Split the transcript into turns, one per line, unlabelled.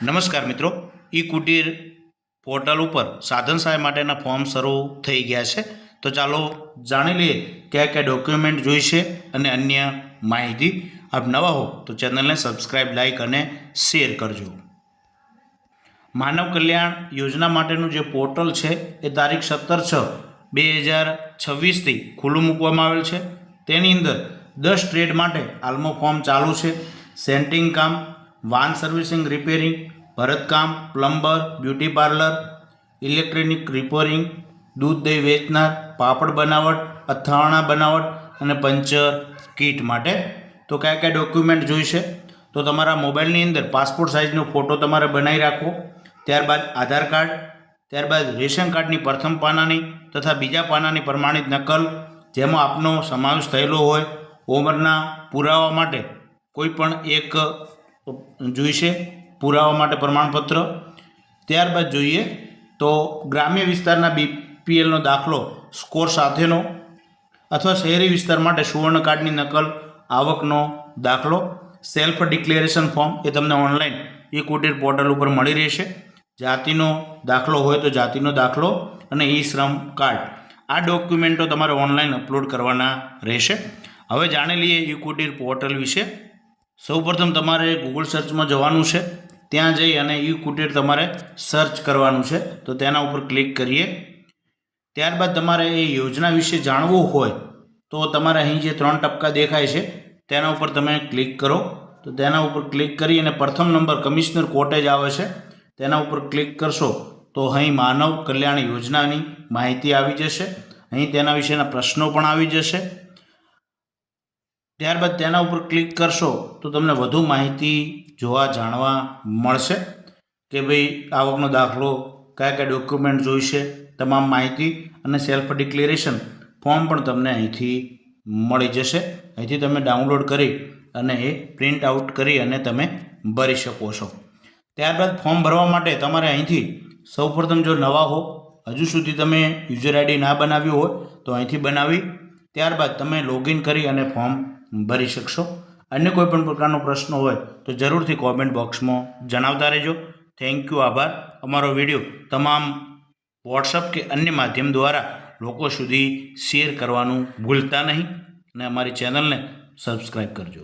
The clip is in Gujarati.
નમસ્કાર મિત્રો, ઈ કુટીર પોર્ટલ ઉપર સાધન સહાય માટેના ફોર્મ શરૂ થઈ ગયા છે. તો ચાલો જાણી લઈએ કયા કયા ડોક્યુમેન્ટ જોઈશે અને અન્ય માહિતી. આપ નવા હો તો ચેનલને સબસ્ક્રાઈબ, લાઈક અને શેર કરજો. માનવ કલ્યાણ યોજના માટેનું જે પોર્ટલ છે એ તારીખ 17/6/2026થી ખુલ્લું મૂકવામાં આવેલ છે. તેની અંદર 10 ટ્રેડ માટે હાલમાં ફોર્મ ચાલુ છે. સેન્ટિંગ કામ, વાન સર્વિસિંગ, રિપેરિંગ, ભરતકામ, plumber, beauty parlour, electronic repairing, દૂધ દહીં વેચનાર, પાપડ બનાવટ, અથાણા બનાવટ અને પંચર કીટ માટે. તો કયા કયા ડોક્યુમેન્ટ જોઈશે? તો તમારા મોબાઈલની અંદર પાસપોર્ટ સાઇઝનો ફોટો તમારે બનાવી રાખવો. ત્યારબાદ આધાર કાર્ડ, ત્યારબાદ રેશન કાર્ડની પ્રથમ પાનાની તથા બીજા પાનાની પ્રમાણિત નકલ જેમાં આપનો સમાવેશ થયેલો હોય. ઉંમરના પુરાવા માટે કોઈ પણ એક જોઈશે, પુરાવા માટે પ્રમાણપત્ર. ત્યારબાદ જોઈએ તો ગ્રામ્ય વિસ્તારના બીપીએલનો દાખલો સ્કોર સાથેનો, અથવા શહેરી વિસ્તાર માટે સુવર્ણ કાર્ડની નકલ, આવકનો દાખલો. સેલ્ફ ડિક્લેરેશન ફોર્મ એ તમને ઓનલાઈન ઈ કુટીર પોર્ટલ ઉપર મળી રહેશે. જાતિનો દાખલો હોય તો જાતિનો દાખલો અને ઈ શ્રમ કાર્ડ, આ ડોક્યુમેન્ટો તમારે ઓનલાઈન અપલોડ કરવાના રહેશે. હવે જાણી લઈએ ઈ કુટીર પોર્ટલ વિશે. સૌપ્રથમ તમારે ગૂગલ સર્ચમાં જવાનું છે. ત્યાં જઈ અને ઈ કુટીર તમારે સર્ચ કરવાનું છે. તો તેના ઉપર ક્લિક કરીએ. ત્યારબાદ તમારે એ યોજના વિશે જાણવું હોય તો તમારે અહીં જે 3 ટપકા દેખાય છે તેના ઉપર તમે ક્લિક કરો. તો તેના ઉપર ક્લિક કરી અને પ્રથમ નંબર કમિશનર કોટેજ આવે છે તેના ઉપર ક્લિક કરશો તો અહીં માનવ કલ્યાણ યોજનાની માહિતી આવી જશે. અહીં તેના વિશેના પ્રશ્નો પણ આવી જશે. ત્યારબાદ તેના ઉપર ક્લિક કરશો તો તમને વધુ માહિતી જોવા જાણવા મળશે કે ભાઈ આવકનો દાખલો, કયા કયા ડોક્યુમેન્ટ જોઈશે, તમામ માહિતી અને સેલ્ફ ડિક્લેરેશન ફોર્મ પણ તમને અહીંથી મળી જશે. અહીંથી તમે ડાઉનલોડ કરી અને એ પ્રિન્ટ આઉટ કરી અને તમે ભરી શકો છો. ત્યારબાદ ફોર્મ ભરવા માટે તમારે અહીંથી સૌપ્રથમ જો નવા હો, હજુ સુધી તમે યુઝર આઈડી ના બનાવ્યું હોય તો અહીંથી બનાવી ત્યારબાદ તમે લોગિન કરી અને ફોર્મ ભરી શકશો. અન્ય કોઈ પણ પ્રકારનો પ્રશ્ન હોય તો જરૂરથી કોમેન્ટ બોક્સમાં જણાવતા રહેજો. થેન્ક યુ, આભાર. અમારો વિડીયો તમામ વોટ્સઅપ કે અન્ય માધ્યમ દ્વારા લોકો સુધી શેર કરવાનું ભૂલતા નહીં અને અમારી ચેનલને સબસ્ક્રાઈબ કરજો.